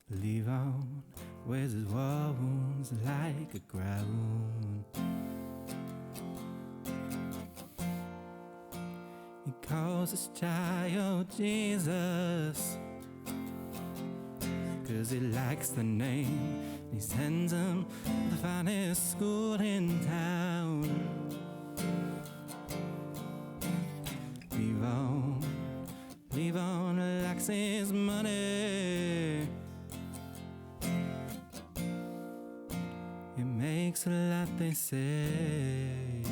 Leave on wears his war wounds like a crown. He calls his child Jesus, 'cause he likes the name. He sends him to the finest school in town. Leave on likes his money. He makes a lot, they say.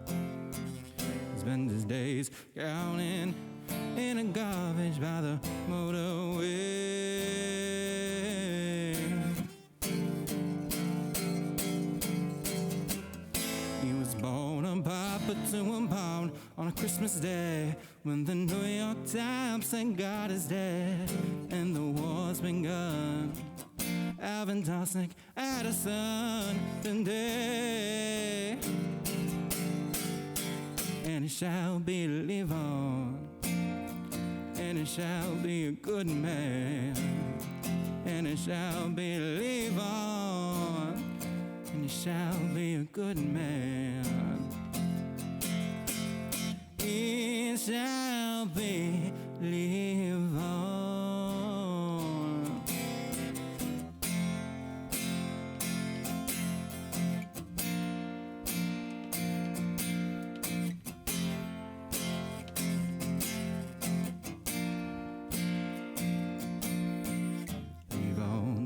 He spends his days counting in a garbage by the motorway. He was born a papa to a pound on a Christmas day, when the New York Times said God is dead and the war's begun. Alvin Tosnick, Addison, today, and he shall believe on, and he shall be a good man, and he shall believe on, and he shall be a good man. He shall believe on.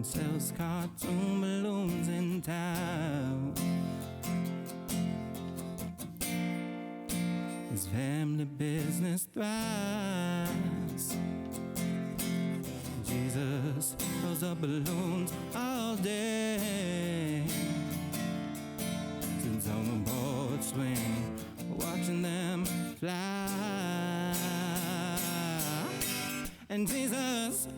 Sells cartoon balloons in town. His family business thrives. Jesus throws up balloons all day, sits on the porch swing, watching them fly. And Jesus,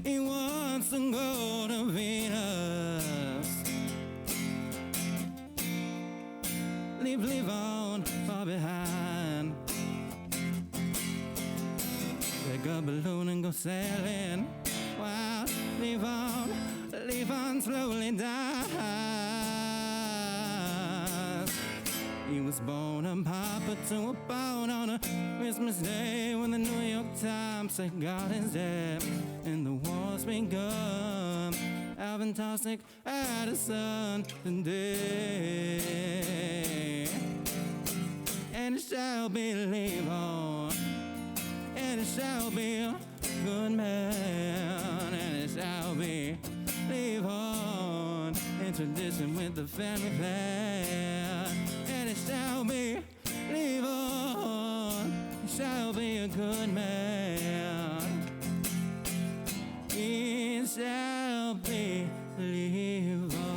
he wants to go to Venus. Leave on far behind. Take a balloon and go sailing while leave on slowly dies. He was born a pauper to a bone on a Christmas day when the New York Times said God is dead and the war's begun. Alvin Tossick had a son today, and it shall be live on, and it shall be a good man, and it shall be live on in tradition with the family plan, and it shall be live on, it shall be a good man, it shall be live on.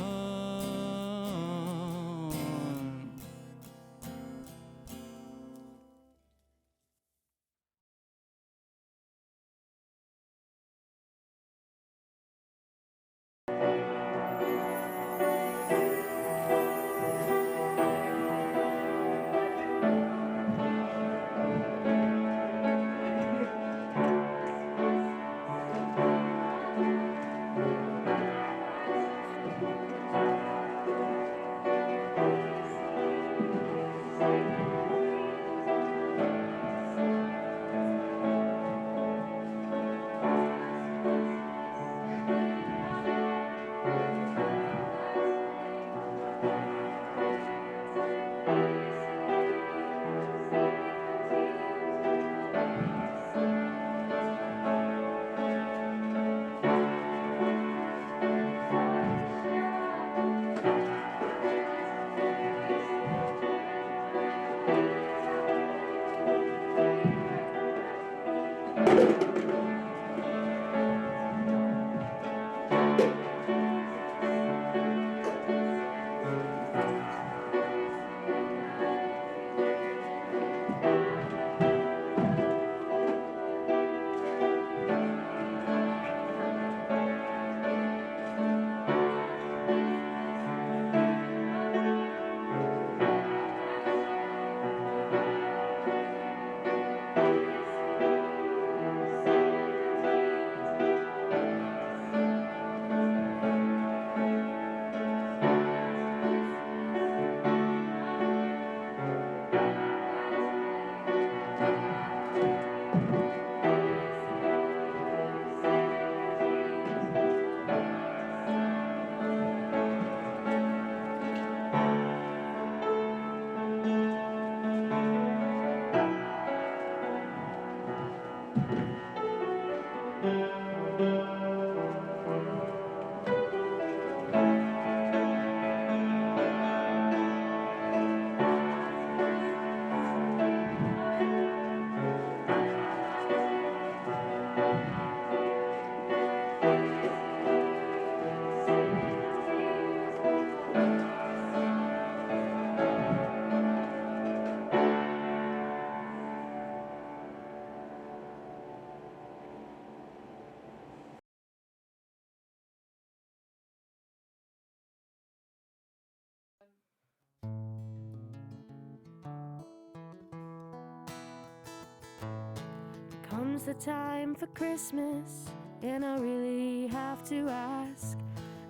Comes the time for Christmas, and I really have to ask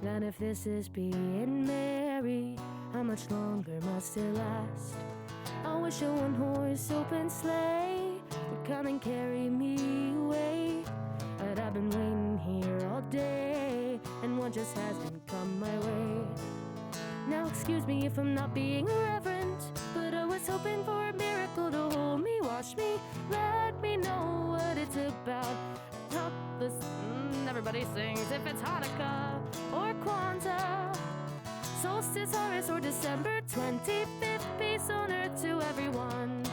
that if this is being merry, how much longer must it last? I wish a one-horse open sleigh would come and carry me away, but I've been waiting here all day, and one just hasn't come my way. Now excuse me if I'm not being irreverent, but I was hoping for a miracle to hold me, wash me, let me know what it's about. Top this, everybody sings if it's Hanukkah or Kwanzaa, solstice, harvest, or December 25th. Peace on earth to everyone,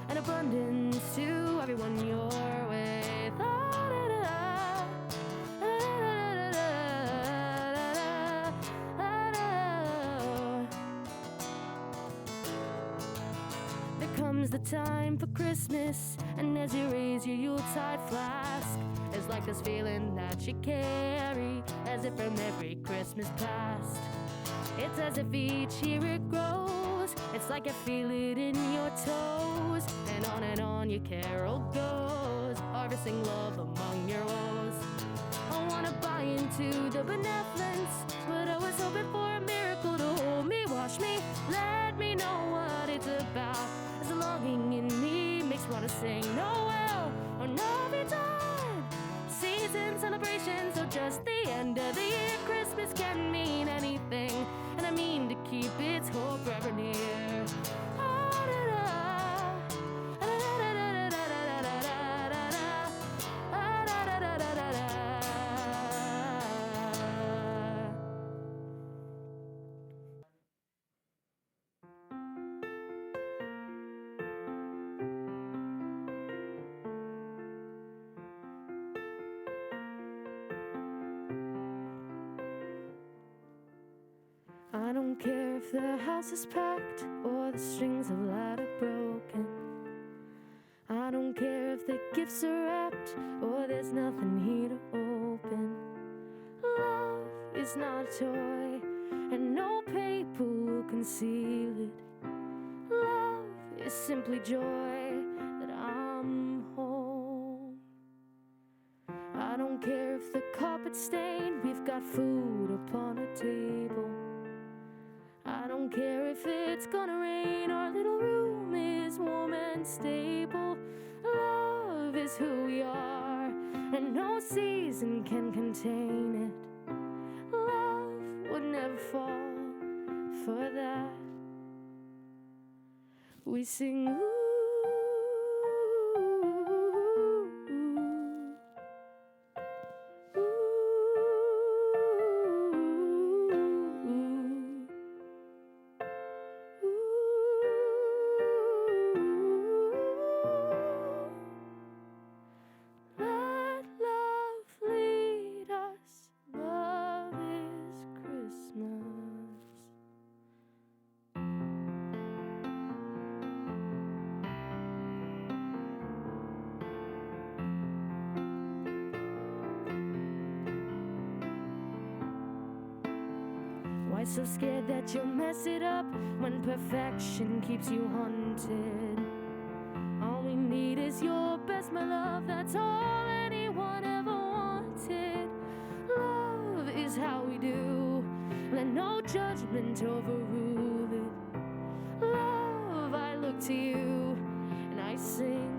and abundance to everyone your way. Comes the time for Christmas, and as you raise your Yuletide flask, it's like this feeling that you carry, as if from every Christmas past. It's as if each year it grows, it's like you feel it in your toes, and on your carol goes, harvesting love among your woes. Oh, benevolence, but I was hoping for a miracle to hold me, wash me, let me know what it's about. As the longing in me makes me wanna sing Noel or Navidad. Season celebrations, so just the end of the year. Christmas can mean anything, and I mean to keep its hope forever near. I don't care if the house is packed or the strings of light are broken. I don't care if the gifts are wrapped or there's nothing here to open. Love is not a toy, and no paper will conceal it. Love is simply joy that I'm home. I don't care if the carpet's stained, we've got food upon a table. I don't care if it's gonna rain, our little room is warm and stable. Love is who we are, and no season can contain it. Love would never fall for that. We sing ooh. Why so scared that you'll mess it up when perfection keeps you haunted? All we need is your best, my love, that's all anyone ever wanted. Love is how we do, let no judgment overrule it. Love, I look to you and I sing.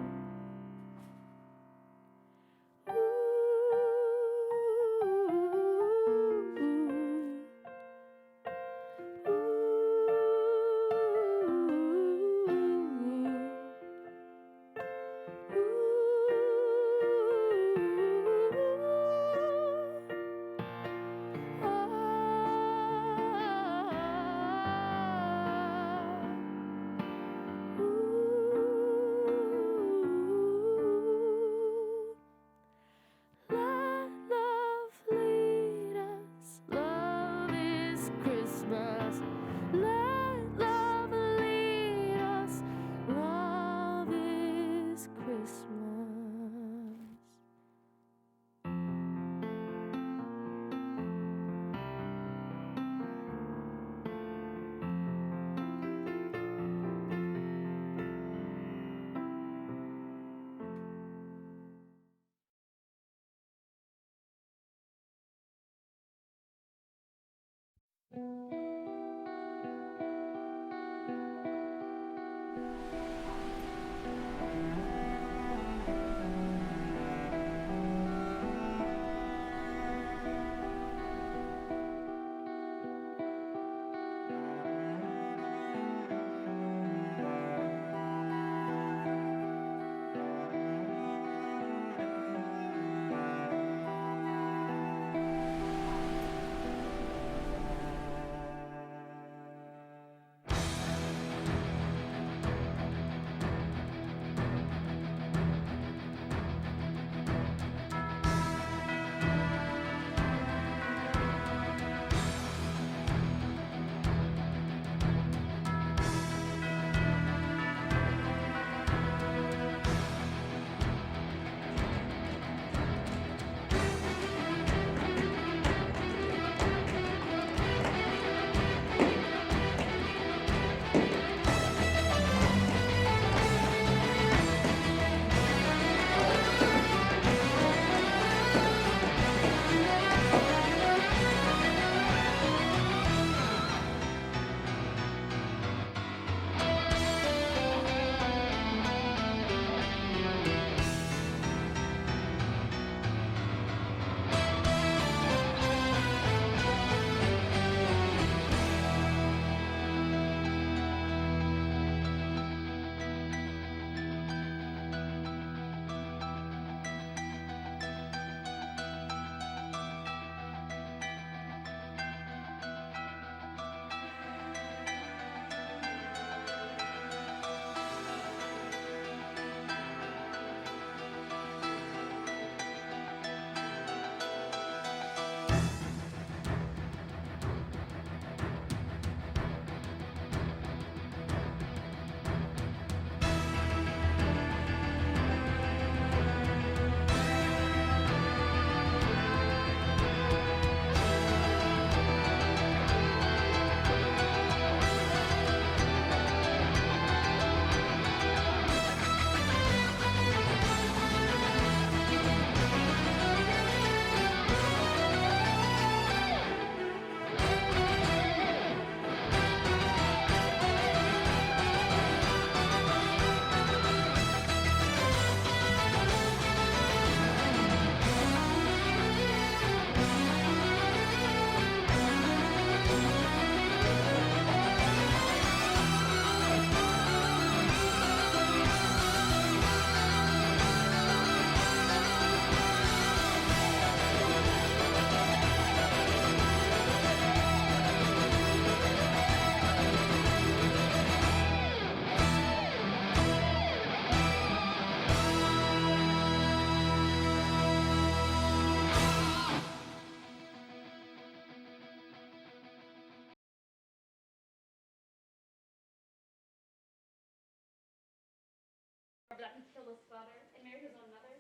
robbed up and killed his father and married his own mother.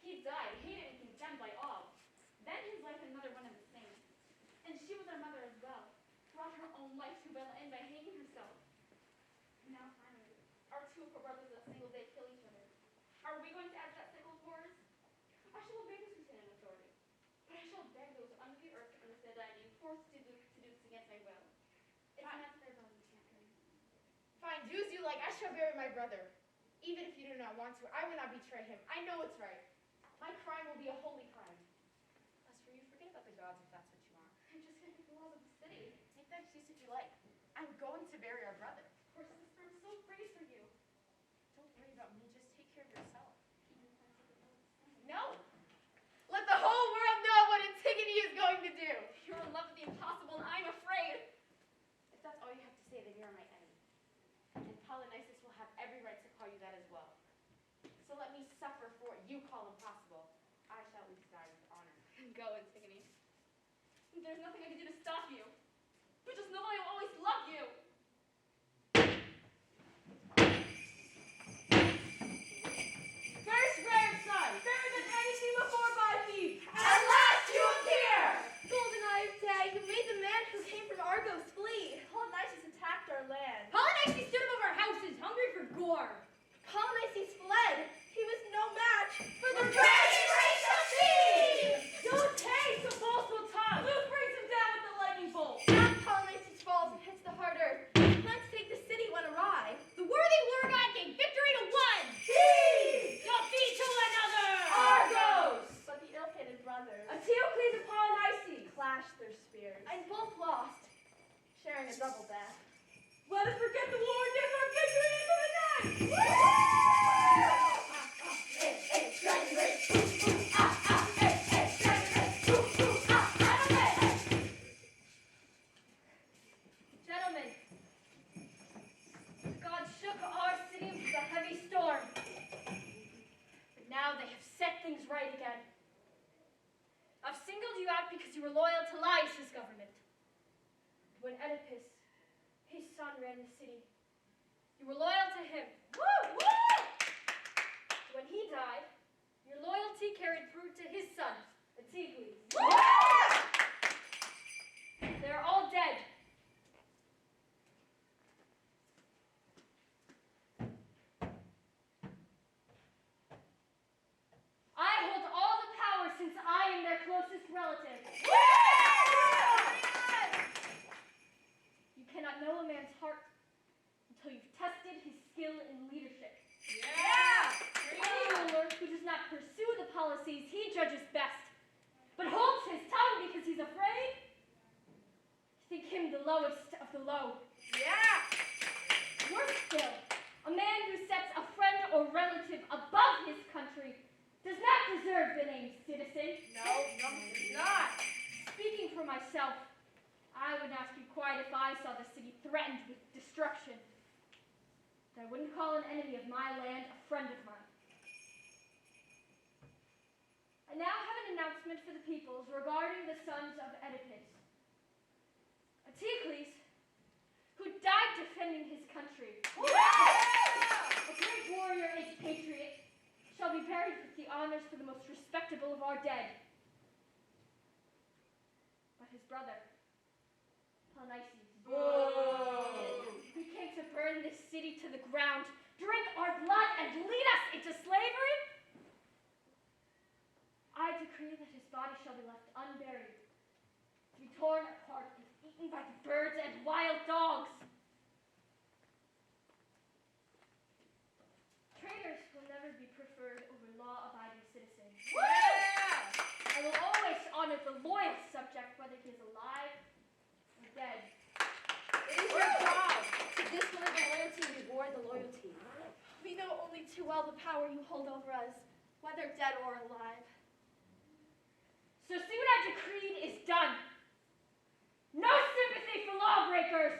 He died, hated and condemned by all. Then his wife and mother went in the same. And she was our mother as well. Brought her own life to an end by hanging herself. Now finally, our two poor brothers in a single day kill each other. Are we going to add to that cycle of horrors? I shall obey this lieutenant authority. But I shall beg those under the earth to understand that I am being forced to do this against my will. It's not fair, brother, you can't carry. Fine, do as you like. I shall bury my brother. Even if you do not want to, I will not betray him. I know it's right. My crime will be a holy crime. As for you, forget about the gods if that's what you want. I'm just going to make the laws of the city. Make that excuse if you like. I'm going to bury our brother. Of course, sister, I'm so afraid for you. Don't worry about me. Just take care of yourself. No! Let the whole world know what Antigone is going to do. You're in love with the impossible, and I'm afraid. If that's all you have to say, then you're my enemy. And Polynices will have every right to call you that as well. So let me suffer for what you call impossible. I shall at least die with honor. Go, Antigone. There's nothing I can do to stop you. But just know I will always love you. First ray of sun, fairer than anything before by me. At last you appear! Golden eye of day, you made the man who came from Argos flee. Polynices attacked our land. Polynices stood above our houses, hungry for gore. Polynices fled. He was no match for the dragon race of thieves! Don't taste the falsehood tongue. Zeus brings him down with the lightning bolt. Not Polynices falls and hits the hard earth. Plans to take the city went awry. The worthy Beauregard gave victory to one. Thieves! Your feet to another. Argos! But the ill-fated brothers Eteocles and Polynices clashed their spears. And both lost, sharing a double death. Let us forget the war and give our victory into the night! Dragon race! Gentlemen, God shook our city with a heavy storm. But now they have set things right again. I've singled you out because you were loyal to Laius' government. When Oedipus, his son, ran the city, you were loyal to him. Woo! Woo! When he died, your loyalty carried through to his son, Antigone. They're all dead. I hold all the power since I am their closest relative. You cannot know a man's heart until you've tested his skill in leadership. Any ruler who does not pursue the policies he judges best, but holds his tongue because he's afraid, think him the lowest of the low. Worse still, a man who sets a friend or relative above his country does not deserve the name citizen. No, it's not. Speaking for myself, I would not keep quiet if I saw the city threatened with destruction. But I wouldn't call an enemy of my land a friend of mine. I now have an announcement for the peoples regarding the sons of Oedipus. Eteocles, who died defending his country, a great warrior and patriot, shall be buried with the honors for the most respectable of our dead. But his brother, Polynices, who came to burn this city to the ground, drink our blood, and lead us into slavery, I decree that his body shall be left unburied, to be torn apart and eaten by the birds and wild dogs. Traitors will never be preferred over law-abiding citizens. I will always honor the loyal subject, whether he is alive or dead. It is your job to discipline the loyalty and reward the loyalty. We know only too well the power you hold over us, whether dead or alive. So soon as decreed is done. No sympathy for lawbreakers!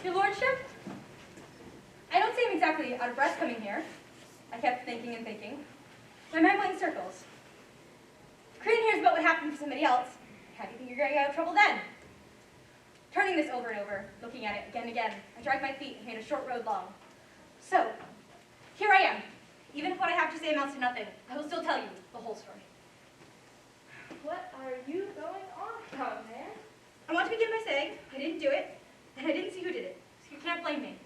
Your Lordship, I don't seem exactly out of breath coming here. I kept thinking and thinking. My mind went in circles. Crane hears about what happened to somebody else. How do you think you're going to get out of trouble then? Turning this over and over, looking at it again and again, I dragged my feet and made a short road long. So, here I am. Even if what I have to say amounts to nothing, I will still tell you the whole story. What are you going on about, man? I want to begin by saying I didn't do it, and I didn't see who did it, so you can't blame me.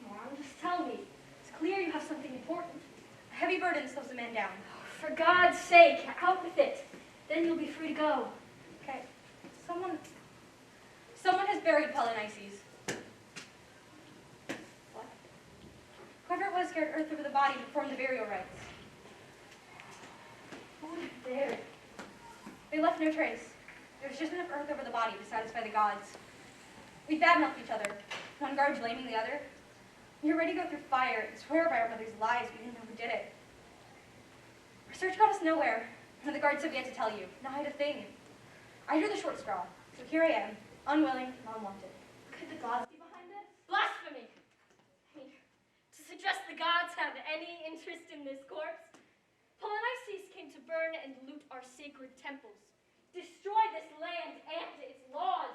Come on, just tell me. It's clear you have something important. A heavy burden slows a man down. For God's sake, out with it. Then you'll be free to go. Okay. Someone has buried Polynices. What? Whoever it was scared earth over the body to perform the burial rites. Who was there? They left no trace. There was just enough earth over the body to satisfy the gods. We badmouthed each other, one guard blaming the other. We were ready to go through fire and swear by our mother's lies we didn't know who did it. Our search got us nowhere, and the guards said we had to tell you, not hide a thing. I drew the short straw, so here I am, unwilling and unwanted. Could the gods be behind this? Blasphemy! Hey, to suggest the gods have any interest in this corpse? Polynices came to burn and loot our sacred temples, destroy this land and its laws.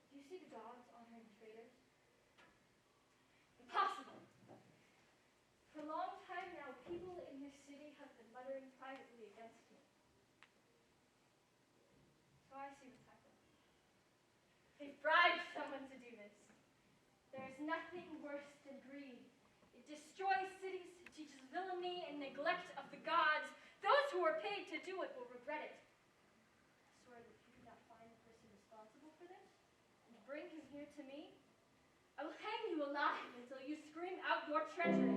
Do you see the gods honoring traitors? Impossible. For a long time now, people in this city have been muttering privately against me. So I see what's happened. They've bribed someone to do this. There is nothing worse than greed. It destroys cities, it teaches villainy and neglect of the gods. Those who are paid to do it will regret it. I swear that if you do not find the person responsible for this and bring him here to me, I will hang you alive until you scream out your treachery.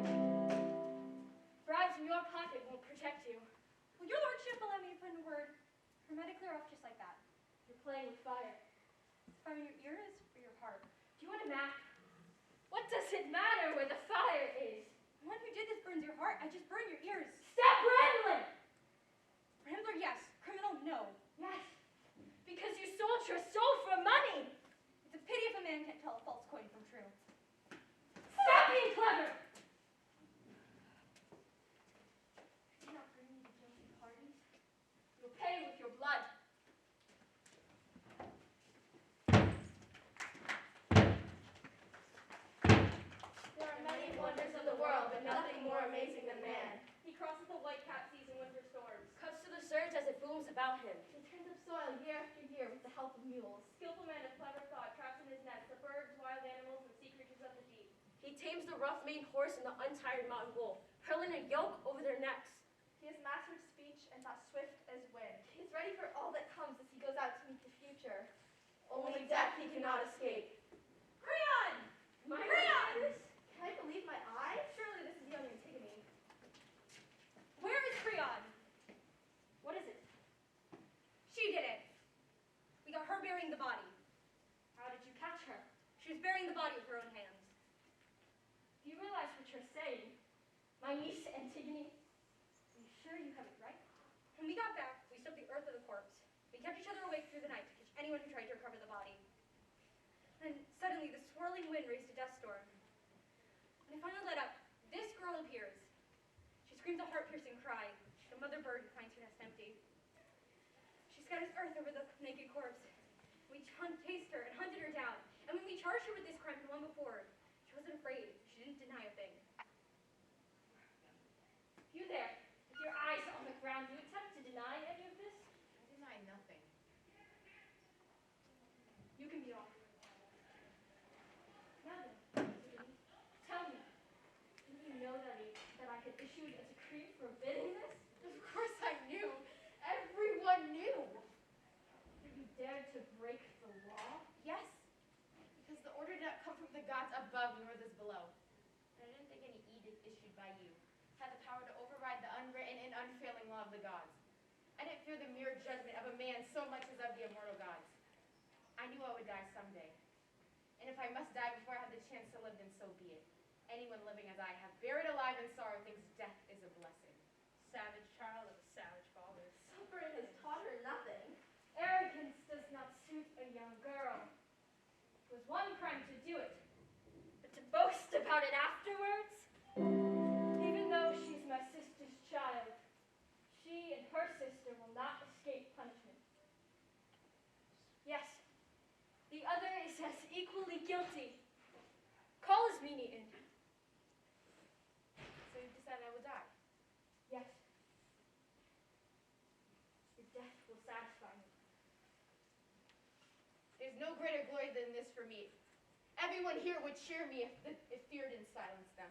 Bribes in your pocket won't protect you. Will your lordship allow me to put in a word? Or am I to clear off just like that? You're playing with fire. Is fire in your ears or your heart? Do you want a map? What does it matter where the fire is? The one who did this burns your heart. I just burn your ears. Stop rambling! Rambler, yes. Criminal, no. Yes, because you sold your soul for money. It's a pity if a man can't tell a false coin from true. Stop being clever. Do not bring me to guilty parties. You'll pay with your blood. There are many wonders of the world, but nothing more amazing than man. He crosses the white cat seas in winter storms. Cuts to the surge as it booms about him. He turns up soil year after year with the help of mules. Skillful man of clever thought traps in his nets the birds, wild animals, and sea creatures of the deep. He tames the rough-maned horse and the untired mountain bull, hurling a yoke over their necks. He has mastered speech and thought swift as wind. He's ready for all that comes as he goes out to meet the future. Only death he cannot escape. Creon! My Creon! Can I believe my eyes? Surely this is young Antigone. Where is Creon? What is it? She did it. We got her burying the body. How did you catch her? She was burying the body with her own hands. Do you realize what you're saying? My niece Antigone? Are you sure you have it right? When we got back, we soaked the earth of the corpse. We kept each other awake through the night to catch anyone who tried to recover the body. Then suddenly the swirling wind raised a dust storm. When it finally let up, this girl appears. She screams a heart-piercing cry, like a mother bird who finds her nest empty. She scatters earth over the naked corpse. We chased her and hunted her down. And when we charged her with this crime the one before, she wasn't afraid. She didn't deny a thing. You there, with your eyes on the ground, do you attempt to deny any of this? I deny nothing. You can be off. Now then, Antigone, tell me, didn't you know that I had issued a decree forbidding this? Of course I knew. Everyone knew. Did you dare to break the law? Yes, because the order did not come from the gods above nor those below. And I didn't think any edict issued by you had the power to override the unwritten and unfailing law of the gods. I didn't fear the mere judgment of a man so much as of the immortal gods. I knew I would die someday. And if I must die before I have the chance to live, then so be it. Anyone living as I have, buried alive in sorrow, thinks death is a blessing. Savage child of a savage father. Suffering has taught her nothing. Arrogance does not suit a young girl. It was one crime to do it, but to boast about it afterwards? Even though she's my sister's child, she and her sister will not escape punishment. Yes, as equally guilty. Call his meaning in. So you've decided I will die? Yes. Your death will satisfy me. There's no greater glory than this for me. Everyone here would cheer me if fear didn't silence them.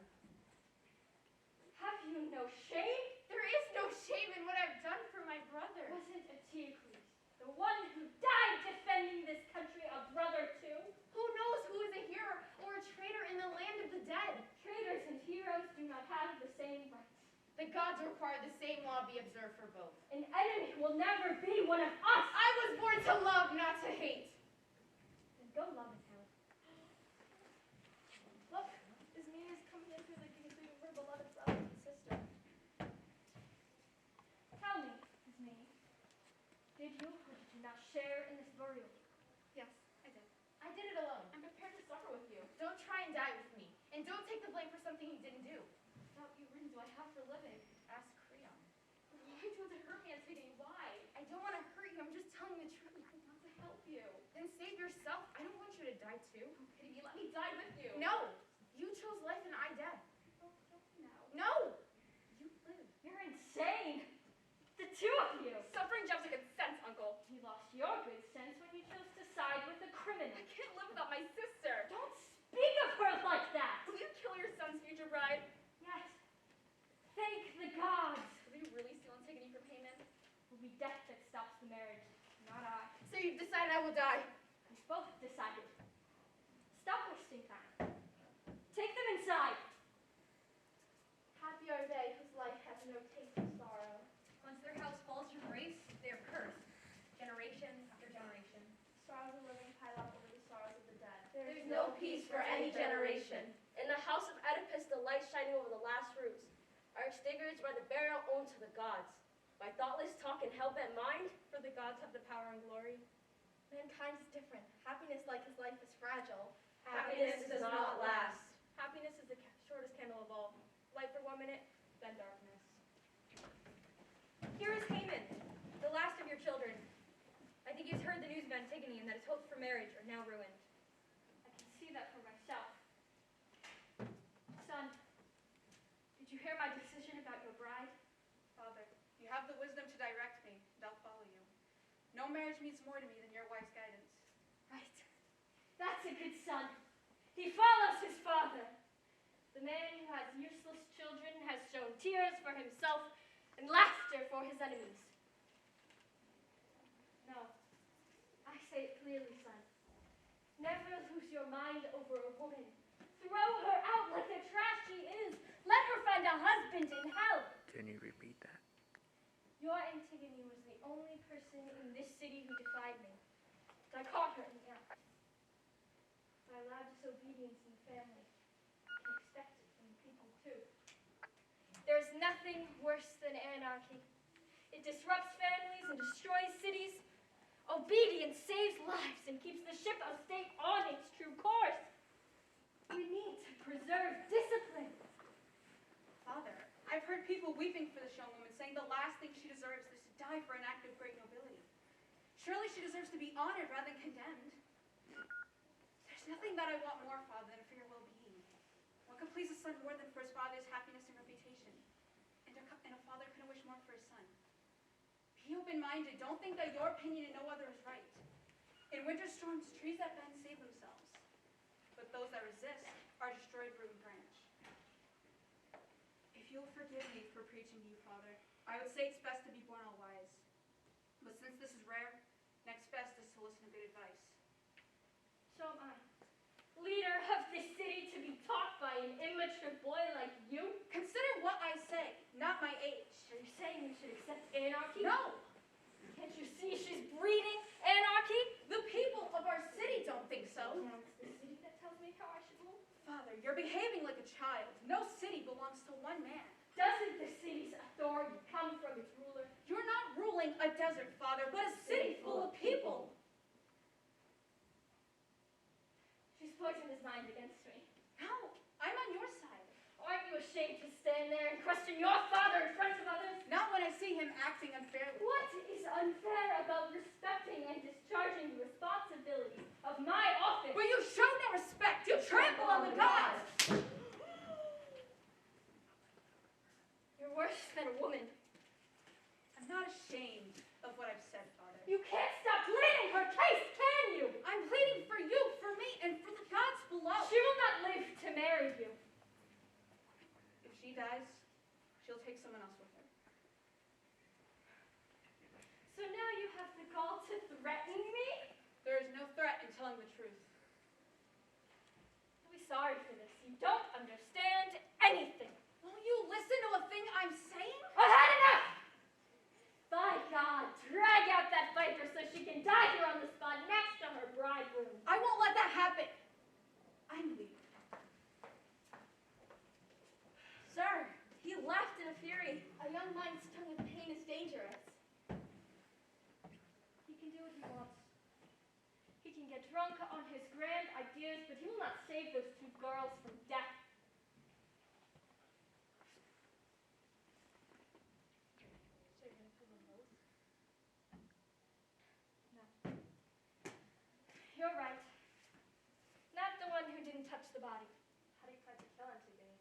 Have you no shame? There is no shame in what I've done for my brother. Wasn't Eteocles, the one who died defending this country, a brother too? Who knows who is a hero or a traitor in the land of the dead? Traitors and heroes do not have the same rights. The gods require the same law be observed for both. An enemy will never be one of us. I was born to love, not to hate. Then go love and help. Look, Ismene is coming in through the gateway of her beloved brother and sister. Tell me, Ismene, did you or did you not share in this burial? Yes, I did. I did it alone. I'm prepared to suffer with you. Don't try and die with me. And don't take the blame for something you didn't do. What reason do I have for living? Ask Creon. Why do you want to hurt me, Antigone? Why? I don't want to hurt you. I'm just telling the truth. I want to help you. Then save yourself. I don't want you to die too. How could you let me die with you? No! You chose life and I death. Oh, no. No! You live. You're insane. The two of you. Suffering jumps a good sense, Uncle. You lost your good sense when you chose to side with the criminal. I can't live without my sister. Don't speak of her like that. Will you kill your son's future bride? Yes. Thank the gods. Will you really steal Antigone for payment? It will be death that stops the marriage, not I. So you've decided I will die. We've both decided. Stop wasting time. Take them inside. Happy are they whose life has no taste of sorrow. Once their house falls from grace, they are cursed, generation after generation. Sorrows of the living pile up over the sorrows of the dead. There's no peace for any generation. In the house of Oedipus, the light shining over the last roofs, are extinguished by the burial owned to the gods. By thoughtless talk and hell-bent mind, for the gods have the power and glory. Mankind is different. Happiness, like his life, is fragile. Happiness does not last. Happiness is the shortest candle of all. Light for 1 minute, then darkness. Here is Haman, the last of your children. I think he's heard the news of Antigone and that his hopes for marriage are now ruined. I can see that for myself. Son, did you hear my decision about your bride? Father, you have the wisdom to direct me, and I'll follow you. No marriage means more to me than your wise guidance. Right. That's a good son. He follows his father. The man who has useless children has shown tears for himself and laughter for his enemies. No, I say it clearly, son. Never lose your mind over a woman. Throw her out like the trash she is. Let her find a husband in hell. Can you repeat that? Your Antigone was the only person in this city who defied me. I caught her in the act. I allowed disobedience in the family. I can expect it from people too. There's nothing worse than anarchy. It disrupts families and destroys cities. Obedience saves lives and keeps the ship of state on its true course. We need to preserve discipline. Father, I've heard people weeping for this young woman, saying the last thing she deserves is to die for an act of great nobility. Surely she deserves to be honored rather than condemned. There's nothing that I want more, Father, than for your well-being. What could please a son more than for his father's happiness and reputation? And a father couldn't wish more for his son. Be open-minded. Don't think that your opinion and no other is right. In winter storms, trees that bend save themselves. But those that resist are destroyed root and branch. If you'll forgive me for preaching to you, Father, I would say it's best to be born all wise. But since this is rare, next best is to listen to good advice. So am I. Leader of this city to be taught by an immature boy like you? Consider what I say, not my age. Are you saying we should accept anarchy? No! Can't you see she's breeding anarchy? The people of our city don't think so. Now it's the city that tells me how I should rule. Father, you're behaving like a child. No city belongs to one man. Doesn't the city's authority come from its ruler? You're not ruling a desert, Father, but a city full of people. She's poisoned his mind against me. No, I'm on your side. Aren't you ashamed to stand there and question your father in front of others? Not when I see him acting unfairly. What is unfair about respecting and discharging the responsibility of of my office. But you show no respect. You trample on the gods. You're worse than a woman. I'm not ashamed of what I've said, Father. You can't stop pleading her case, can you? I'm pleading for you, for me, and for the gods below. She will not live to marry you. If she dies, she'll take someone else with her. So now you have the gall to threaten me? There is no threat in telling the truth. I'll be sorry for this. You don't understand anything. Won't you listen to a thing I'm saying? I've had enough! By God, drag out that viper so she can die here on the spot next to her bridegroom. I won't let that happen. I'm leaving. Sir, he laughed in a fury. A young mind stung with pain is dangerous. He can do what he wants. He can get drunk on his grand ideas, but he will not save those two girls from death. So you're gonna kill them both? No. You're right. Not the one who didn't touch the body. How do you plan to kill Antigone?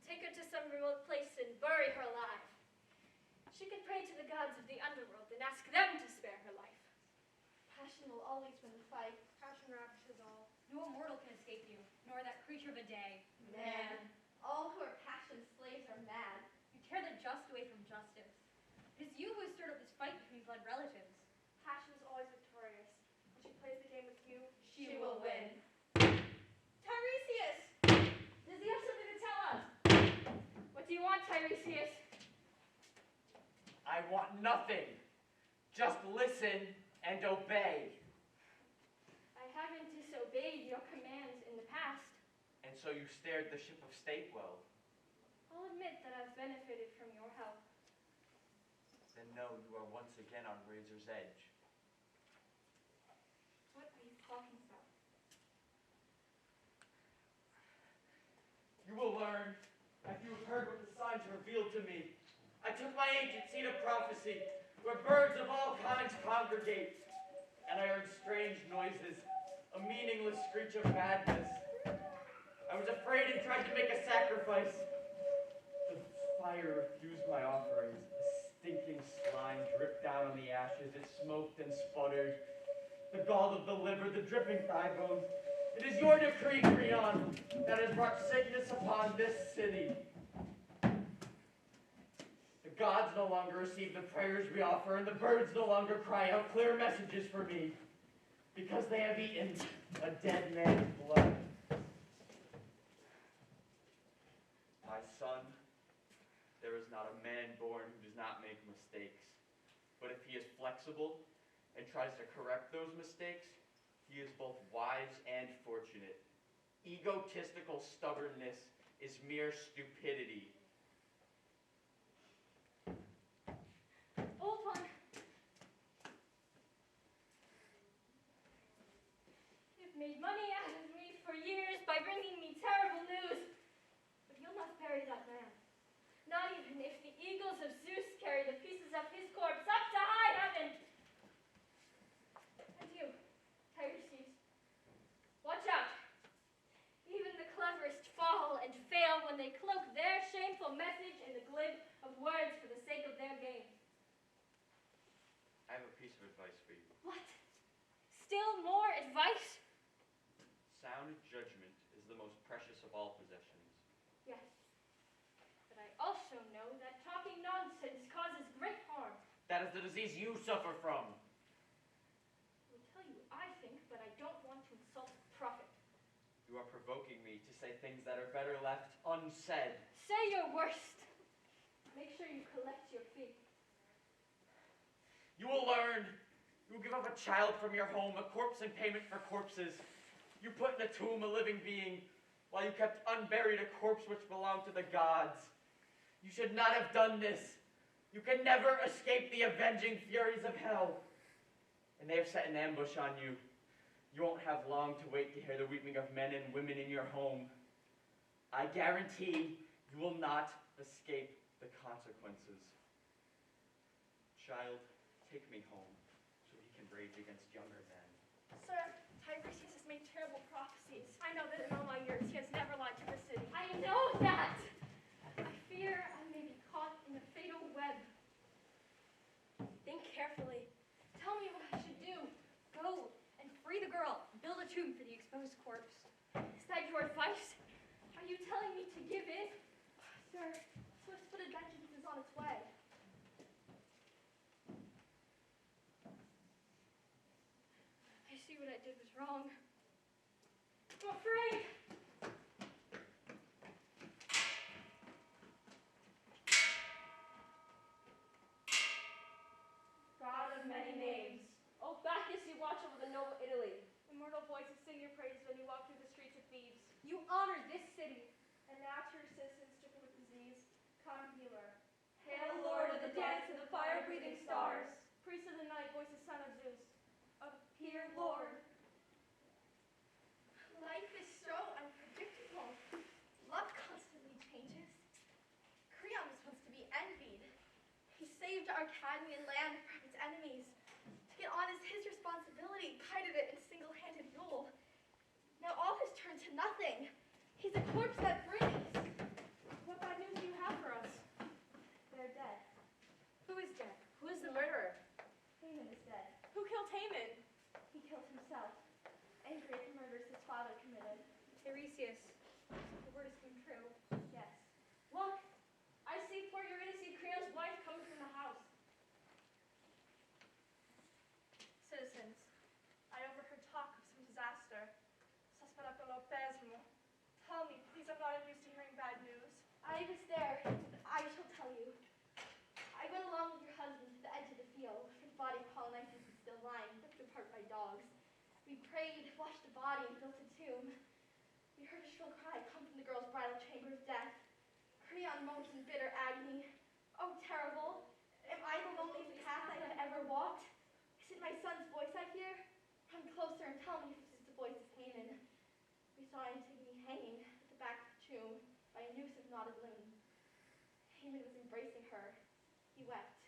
Take her to some remote place and bury her alive. She could pray to the gods of the underworld and ask them to spare her life. Passion will always win the fight. Passion ravishes all. No mortal can escape you, nor that creature of a day. Man, all who are passion slaves are mad. You tear the just away from justice. It is you who has stirred up this fight between blood relatives. Passion is always victorious. When she plays the game with you, She will win. Tiresias! Does he have something to tell us? What do you want, Tiresias? I want nothing. Just listen and obey. I haven't disobeyed your commands in the past. And so you steered the ship of state well. I'll admit that I've benefited from your help. Then know you are once again on razor's edge. What are you talking about? You will learn after you have heard what the signs revealed to me. I took my ancient seat of prophecy, where birds of all kinds congregate, and I heard strange noises, a meaningless screech of madness. I was afraid and tried to make a sacrifice. The fire refused my offerings. The stinking slime dripped down on the ashes. It smoked and sputtered. The gall of the liver, the dripping thigh bones. It is your decree, Creon, that has brought sickness upon this city. The gods no longer receive the prayers we offer, and the birds no longer cry out clear messages for me, because they have eaten a dead man's blood. My son, there is not a man born who does not make mistakes. But if he is flexible and tries to correct those mistakes, he is both wise and fortunate. Egotistical stubbornness is mere stupidity. Old one. You've made money out of me for years by bringing me terrible news. But you'll not bury that man. Not even if the eagles of Zeus carry the pieces of his corpse up to high heaven. And you, Tiresias, watch out. Even the cleverest fall and fail when they cloak their shameful message in the glib of words for the sake of their gain. I have a piece of advice for you. What? Still more advice? Sound judgment is the most precious of all possessions. Yes. But I also know that talking nonsense causes great harm. That is the disease you suffer from. I will tell you I think, but I don't want to insult the prophet. You are provoking me to say things that are better left unsaid. Say your worst. Make sure you collect your fee. You will learn. You will give up a child from your home, a corpse in payment for corpses. You put in a tomb a living being, while you kept unburied a corpse which belonged to the gods. You should not have done this. You can never escape the avenging furies of hell. And they have set an ambush on you. You won't have long to wait to hear the weeping of men and women in your home. I guarantee you will not escape the consequences. Child, take me home, so he can rage against younger men. Sir, Tiresias has made terrible prophecies. I know that in all my years he has never lied to the city. I know that! I fear I may be caught in a fatal web. Think carefully. Tell me what I should do. Go and free the girl. Build a tomb for the exposed corpse. Is that your advice? Are you telling me to give in? Sir, swift-footed vengeance is on its way. I see what I did was wrong. I'm afraid. God of many names. O Bacchus, you watch over the noble Italy. Immortal voices sing your praises when you walk through the streets of Thebes. You honor this city, and now to your citizens stricken with disease, come healer. Hail, Lord of the dance of the fire-breathing stars. Priest of the night, voices son of Zeus. Appear, Lord. Life is so unpredictable. Love constantly changes. Creon was once to be envied. He saved Arcadian land from its enemies. Took it on as his responsibility, guided it in single-handed rule. Now all has turned to nothing. He's a corpse that breathes. What bad news do you have for us? They're dead. Who is dead? Who is the murderer? Haman is dead. Who killed Haman? He killed himself, angry at the murders his father committed. Tiresias. The word has come true. Yes. Look! I see poor Eurydice, Creon's wife, coming from the house. Citizens, I overheard talk of some disaster. Tell me, please, I'm not used to hearing bad news. I was there, and I shall tell you. I went along with your husband to the edge of the field, where the body of Culmination was still lying, ripped apart by dogs. We prayed, washed the body, and built a tomb. We heard a shrill cry come from the girl's bridal chamber of death. Creon moans in bitter agony. Oh, terrible! Am I the loneliest path I have ever walked? Is it my son's voice I hear? Come closer and tell me if this is the voice of Haman. We saw Antigone hanging at the back of the tomb by a noose of knotted limbs. Haman was embracing her. He wept.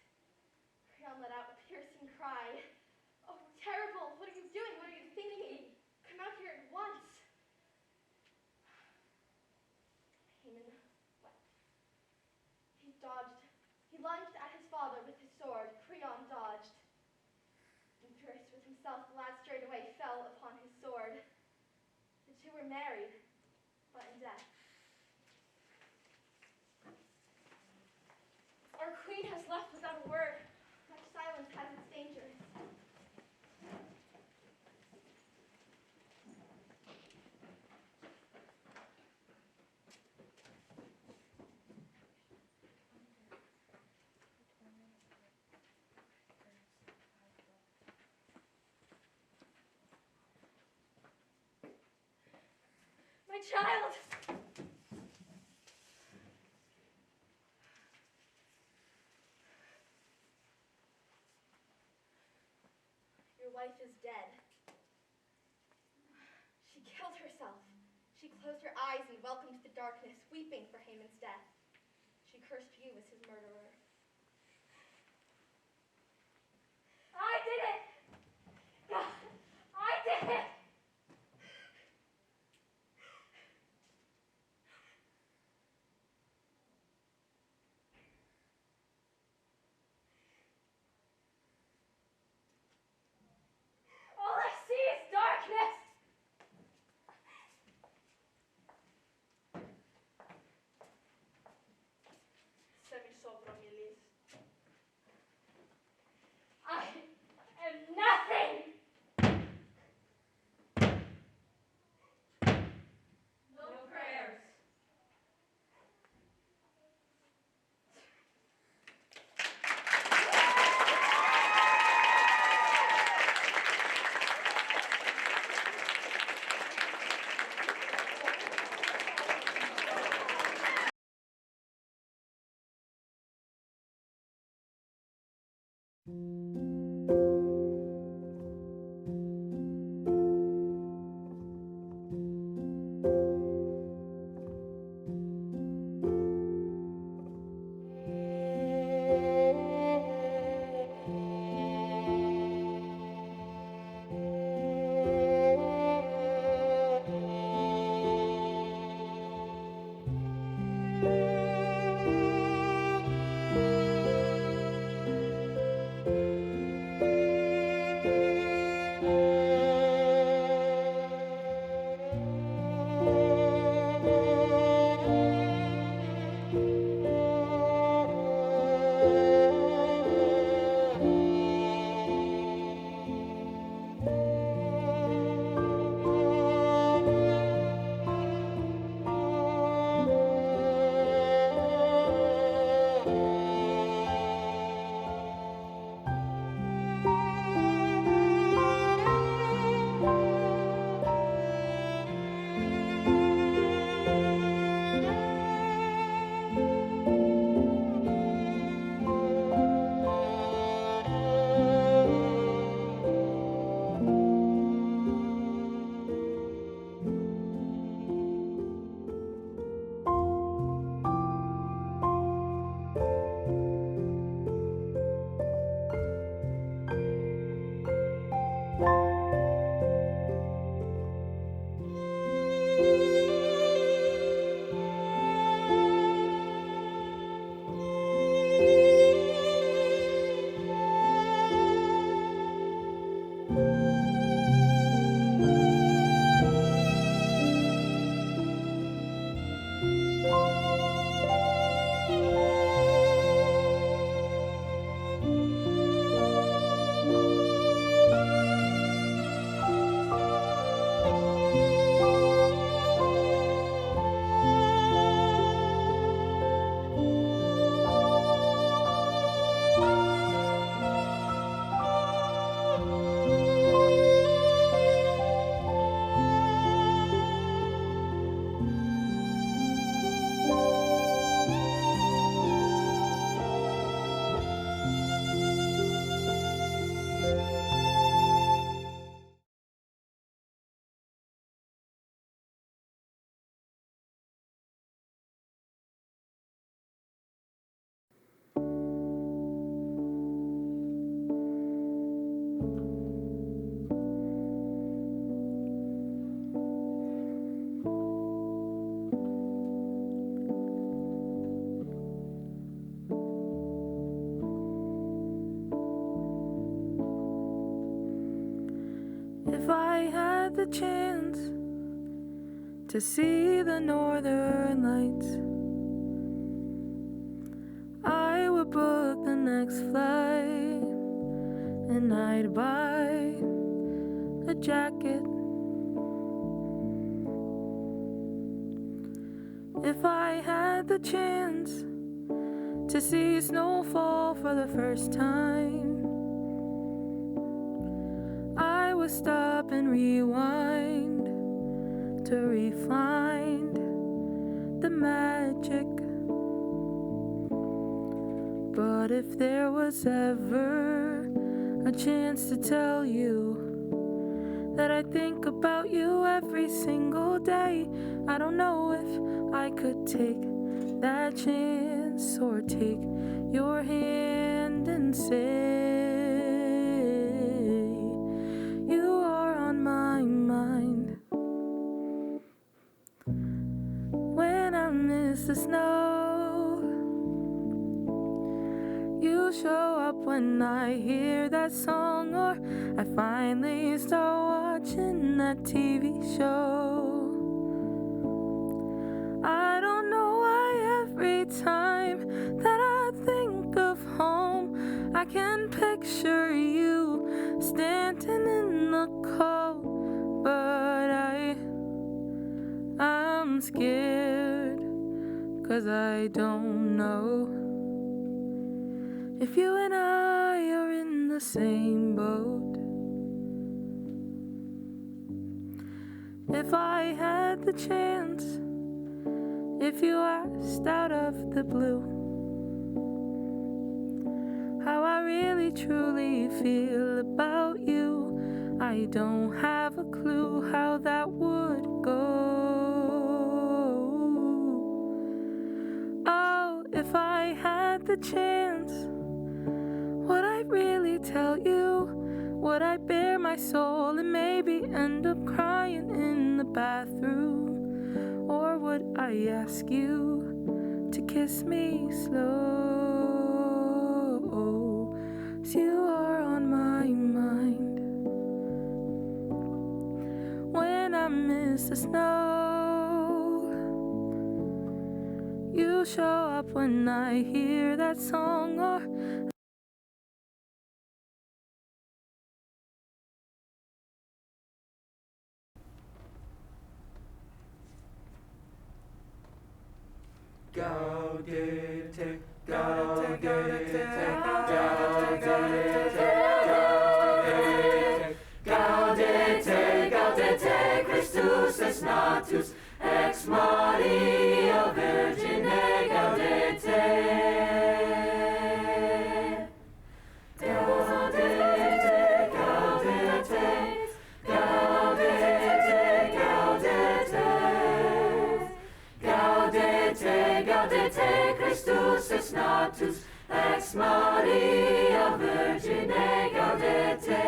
Creon let out a piercing cry. Oh, terrible! What are you doing? What are you thinking? Come out here at once! Haman wept. He dodged. He lunged at his father with his sword. Creon dodged. And furious with himself, the lad straightway fell upon his sword. The two were married, but in death. Our queen has left without a word. Much silence has its dangers. My child! Your wife is dead. She killed herself. She closed her eyes and welcomed the darkness, weeping for Haman's death. She cursed you as his murderer. I did it! God, I did it! All I see is darkness! Semi sopra mille had the chance to see the northern lights, I would book the next flight and I'd buy a jacket. If I had the chance to see snowfall for the first time, I would stop and rewind to refind the magic. But if there was ever a chance to tell you that I think about you every single day, I don't know if I could take that chance or take your hand and say you are on my mind. When I miss the snow, you show up when I hear that song, or I finally start watching that TV show. I don't know why every time that I think of home, I can picture you standing in the cold. But I'm scared, 'cause I don't know if you and I are in the same boat. If I had the chance, if you asked out of the blue how I really truly feel about you, I don't have a clue how that would go. Oh, if I had the chance, would I really tell you? Would I bare my soul and maybe end up crying in the bathroom? Or would I ask you to kiss me slow? 'Cause you are on my mind. When I miss the snow, you show up when I hear that song, or Gaudete, Gaudete, Christus es natus, ex Maria Virgine, Gaudete. Gaudete, Gaudete, Gaudete, Gaudete. Gaudete, Christus es natus, ex Maria Virgine, Gaudete.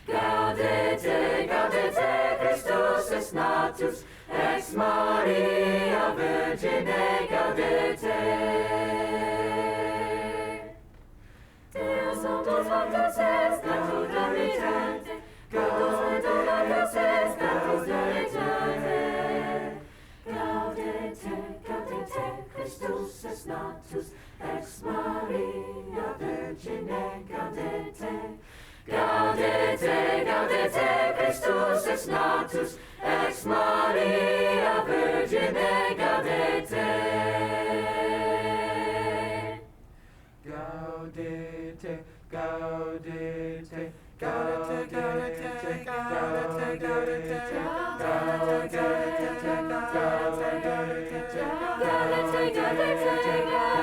Gaudete, Gaudete, Christus es natus, ex Maria Virgine, Gaudete. Deus sanctus factus est, natus Domitante, Deus sanctus factus est, natus Domitante. Gaudete, Gaudete, Christus es natus, ex Maria Virgine, Gaudete. Gaudete, Gaudete, Christus es natus, ex Maria Virgine, Gaudete. Gaudete, Gaudete, Gaudete, Gaudete, Gaudete, Gaudete, Gaudete, Gaudete, Gaudete, Gaudete,